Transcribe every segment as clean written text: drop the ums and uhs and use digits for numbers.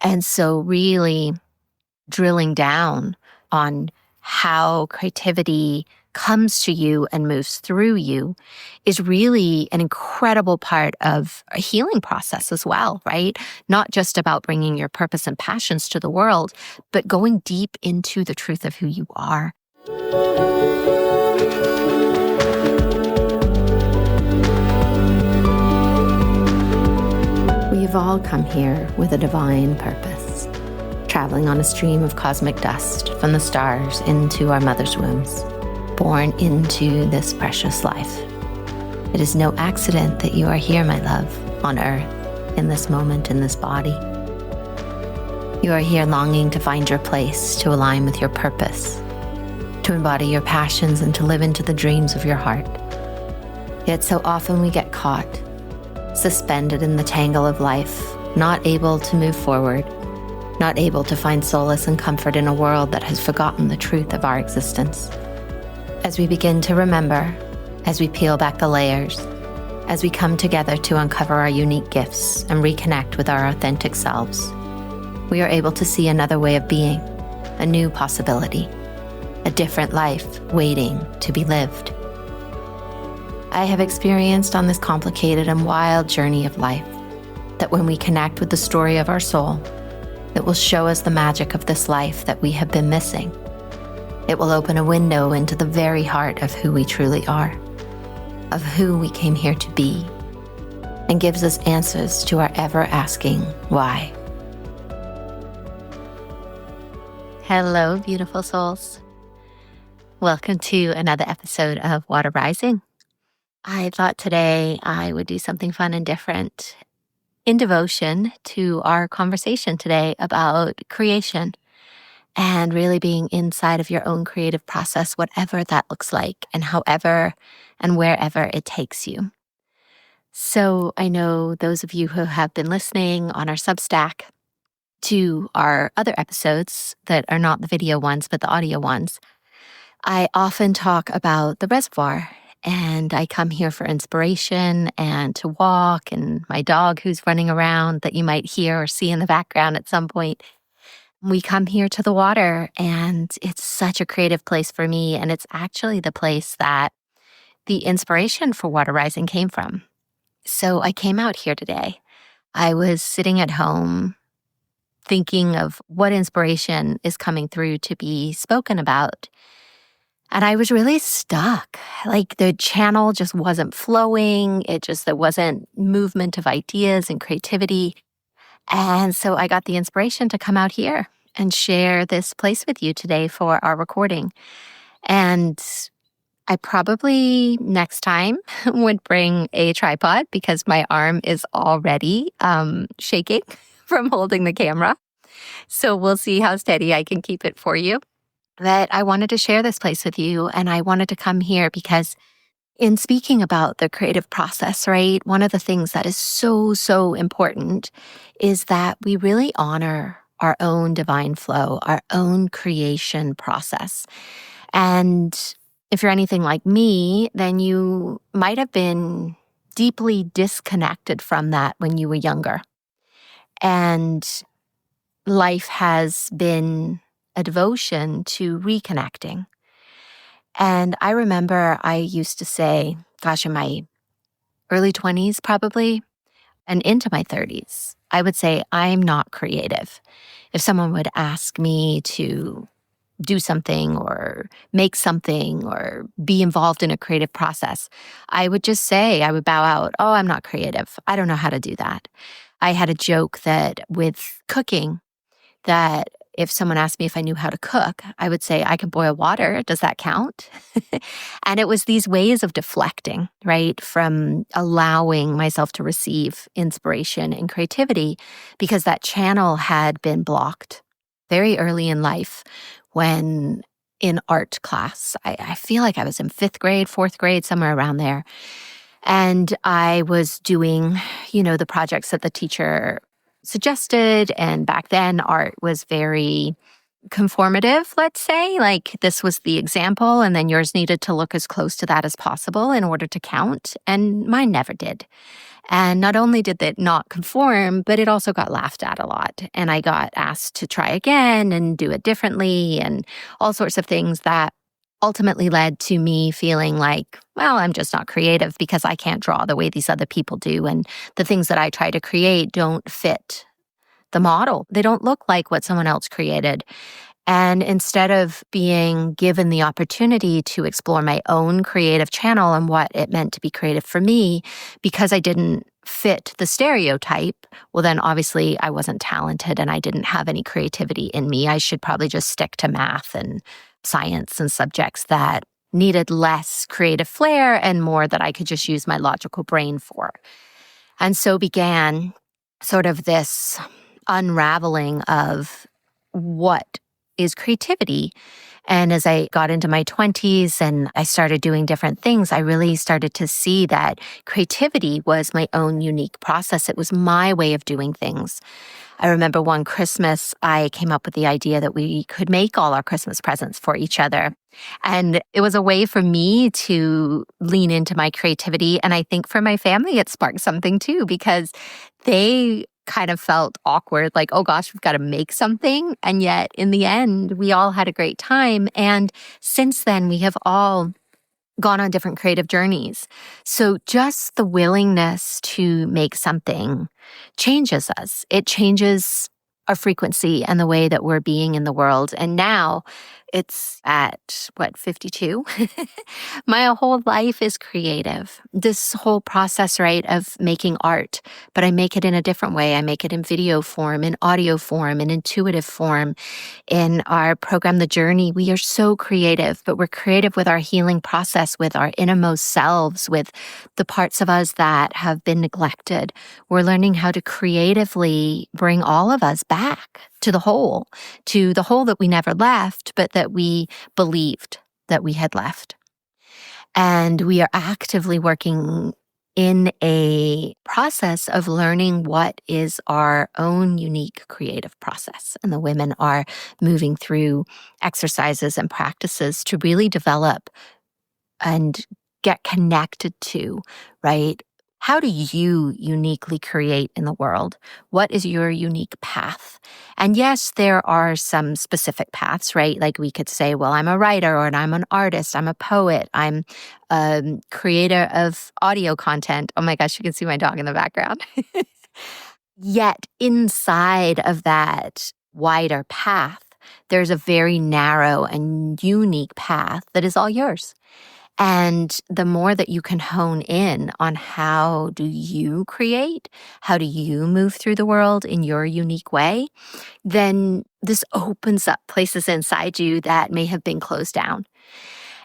And so really drilling down on how creativity comes to you and moves through you is really an incredible part of a healing process as well, right? Not just about bringing your purpose and passions to the world, but going deep into the truth of who you are. We've all come here with a divine purpose, traveling on a stream of cosmic dust from the stars into our mother's wombs, born into this precious life. It is no accident that you are here, my love, on earth, in this moment, in this body. You are here longing to find your place, to align with your purpose, to embody your passions and to live into the dreams of your heart. Yet so often we get caught, suspended in the tangle of life, not able to move forward, not able to find solace and comfort in a world that has forgotten the truth of our existence. As we begin to remember, as we peel back the layers, as we come together to uncover our unique gifts and reconnect with our authentic selves, we are able to see another way of being, a new possibility, a different life waiting to be lived. I have experienced on this complicated and wild journey of life that when we connect with the story of our soul, it will show us the magic of this life that we have been missing. It will open a window into the very heart of who we truly are, of who we came here to be, and gives us answers to our ever-asking why. Hello, beautiful souls. Welcome to another episode of Water Rising. I thought today I would do something fun and different in devotion to our conversation today about creation and really being inside of your own creative process, whatever that looks like and however and wherever it takes you. So I know those of you who have been listening on our Substack to our other episodes that are not the video ones, but the audio ones, I often talk about the reservoir. And I come here for inspiration and to walk, and my dog who's running around that you might hear or see in the background at some point. We come here to the water, and it's such a creative place for me. And it's actually the place that the inspiration for Water Rising came from. So I came out here today. I was sitting at home thinking of what inspiration is coming through to be spoken about. And I was really stuck. Like the channel just wasn't flowing. There wasn't movement of ideas and creativity. And so I got the inspiration to come out here and share this place with you today for our recording. And I probably next time would bring a tripod because my arm is already shaking from holding the camera. So we'll see how steady I can keep it for you. That I wanted to share this place with you, and I wanted to come here because in speaking about the creative process, right, one of the things that is so important is that we really honor our own divine flow, our own creation process. And if you're anything like me, then you might have been deeply disconnected from that when you were younger. And life has been a devotion to reconnecting. And I remember I used to say, gosh, in my early 20s probably, and into my 30s, I would say, I'm not creative. If someone would ask me to do something or make something or be involved in a creative process, I would just say, I would bow out, oh, I'm not creative. I don't know how to do that. I had a joke that with cooking, that if someone asked me if I knew how to cook, I would say, I can boil water. Does that count? And it was these ways of deflecting, right, from allowing myself to receive inspiration and creativity because that channel had been blocked very early in life when in art class. I feel like I was in 5th grade, 4th grade, somewhere around there. And I was doing, the projects that the teacher suggested. And back then, art was very conformative, let's say. Like this was the example, and then yours needed to look as close to that as possible in order to count. And mine never did. And not only did it not conform, but it also got laughed at a lot. And I got asked to try again and do it differently and all sorts of things that ultimately led to me feeling like, well, I'm just not creative because I can't draw the way these other people do. And the things that I try to create don't fit the model. They don't look like what someone else created. And instead of being given the opportunity to explore my own creative channel and what it meant to be creative for me, because I didn't fit the stereotype, well, then obviously I wasn't talented and I didn't have any creativity in me. I should probably just stick to math and science and subjects that needed less creative flair and more that I could just use my logical brain for. And so began sort of this unraveling of what is creativity. And as I got into my 20s and I started doing different things, I really started to see that creativity was my own unique process. It was my way of doing things. I remember one Christmas, I came up with the idea that we could make all our Christmas presents for each other. And it was a way for me to lean into my creativity. And I think for my family, it sparked something too, because they kind of felt awkward, like, oh gosh, we've got to make something. And yet in the end, we all had a great time. And since then, we have all gone on different creative journeys. So just the willingness to make something changes us. It changes our frequency and the way that we're being in the world. And now it's at 52? My whole life is creative. This whole process, right, of making art, but I make it in a different way. I make it in video form, in audio form, in intuitive form. In our program, The Journey, we are so creative, but we're creative with our healing process, with our innermost selves, with the parts of us that have been neglected. We're learning how to creatively bring all of us back to the whole that we never left, but that we believed that we had left. And we are actively working in a process of learning what is our own unique creative process. And the women are moving through exercises and practices to really develop and get connected to, right? How do you uniquely create in the world? What is your unique path? And yes, there are some specific paths, right? Like we could say, well, I'm a writer or I'm an artist, I'm a poet, I'm a creator of audio content. Oh my gosh, you can see my dog in the background. Yet inside of that wider path, there's a very narrow and unique path that is all yours. And the more that you can hone in on how do you create, how do you move through the world in your unique way, then this opens up places inside you that may have been closed down.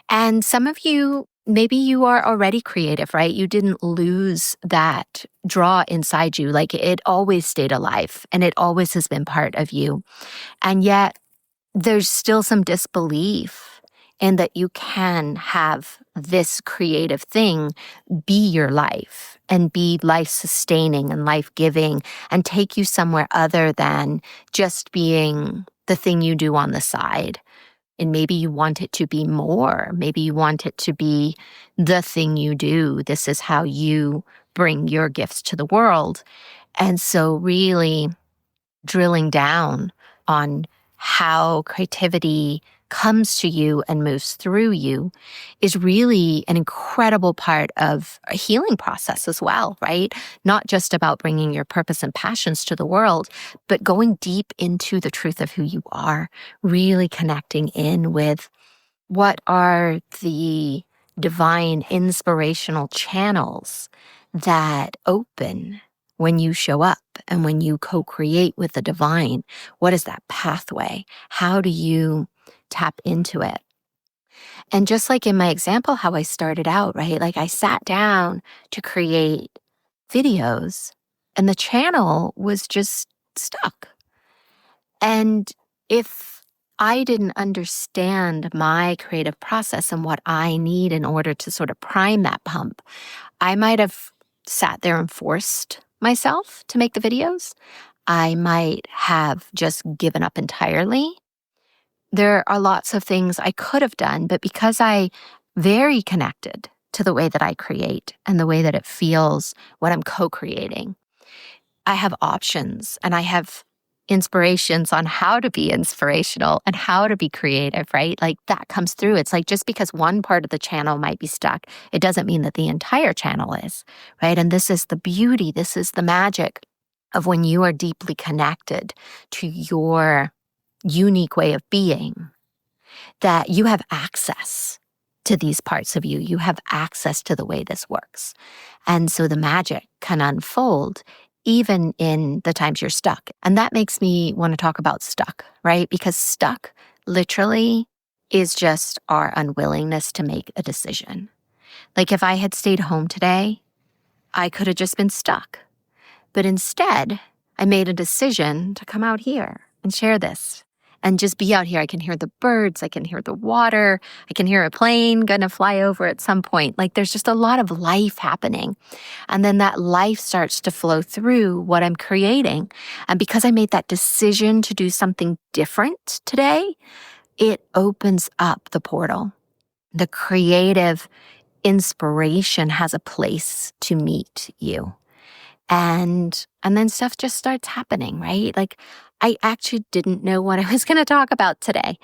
And some of you, maybe you are already creative, right? You didn't lose that draw inside you. Like it always stayed alive and it always has been part of you. And yet there's still some disbelief in that you can have this creative thing be your life and be life-sustaining and life-giving and take you somewhere other than just being the thing you do on the side. And maybe you want it to be more. Maybe you want it to be the thing you do. This is how you bring your gifts to the world. And so really drilling down on how creativity comes to you and moves through you is really an incredible part of a healing process as well, right? Not just about bringing your purpose and passions to the world, but going deep into the truth of who you are, really connecting in with what are the divine inspirational channels that open when you show up and when you co-create with the divine. What is that pathway? How do you tap into it? And just like in my example, how I started out, right? Like I sat down to create videos and the channel was just stuck. And if I didn't understand my creative process and what I need in order to sort of prime that pump, I might have sat there and forced myself to make the videos. I might have just given up entirely. There are lots of things I could have done, but because I very connected to the way that I create and the way that it feels when I'm co-creating. I have options and I have inspirations on how to be inspirational and how to be creative, right? Like that comes through. It's like just because one part of the channel might be stuck, it doesn't mean that the entire channel is, right? And this is the beauty, this is the magic of when you are deeply connected to your unique way of being, that you have access to these parts of you. You have access to the way this works. And so the magic can unfold even in the times you're stuck. And that makes me want to talk about stuck, right? Because stuck literally is just our unwillingness to make a decision. Like if I had stayed home today, I could have just been stuck. But instead, I made a decision to come out here and share this and just be out here. I can hear the birds. I can hear the water. I can hear a plane going to fly over at some point. Like there's just a lot of life happening. And then that life starts to flow through what I'm creating. And because I made that decision to do something different today, it opens up the portal. The creative inspiration has a place to meet you. And then stuff just starts happening, right? Like I actually didn't know what I was going to talk about today.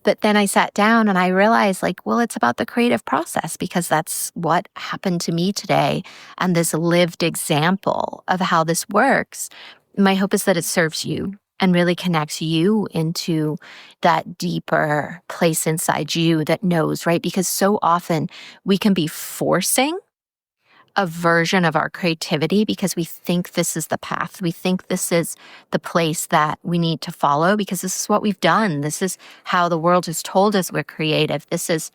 But then I sat down and I realized like, well, it's about the creative process because that's what happened to me today. And this lived example of how this works. My hope is that it serves you and really connects you into that deeper place inside you that knows, right? Because so often we can be forcing a version of our creativity because we think this is the path. We think this is the place that we need to follow because this is what we've done. This is how the world has told us we're creative. This is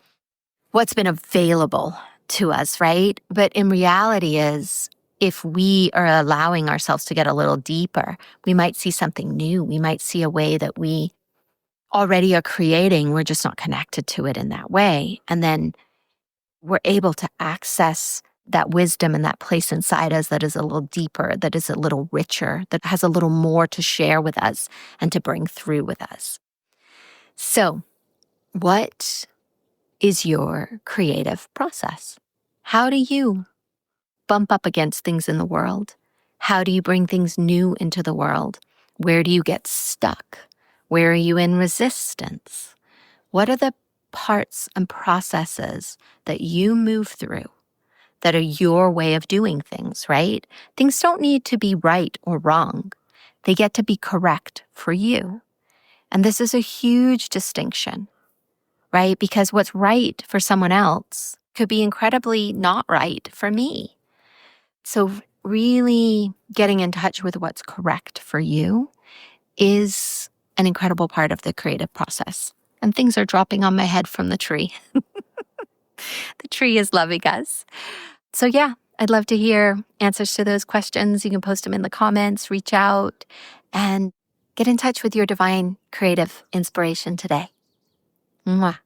what's been available to us, right? But in reality is if we are allowing ourselves to get a little deeper, we might see something new. We might see a way that we already are creating. We're just not connected to it in that way. And then we're able to access that wisdom and that place inside us that is a little deeper, that is a little richer, that has a little more to share with us and to bring through with us. So, what is your creative process? How do you bump up against things in the world? How do you bring things new into the world? Where do you get stuck? Where are you in resistance? What are the parts and processes that you move through that are your way of doing things, right? Things don't need to be right or wrong. They get to be correct for you. And this is a huge distinction, right? Because what's right for someone else could be incredibly not right for me. So really getting in touch with what's correct for you is an incredible part of the creative process. And things are dropping on my head from the tree. The tree is loving us. So yeah, I'd love to hear answers to those questions. You can post them in the comments, reach out, and get in touch with your divine creative inspiration today. Mwah.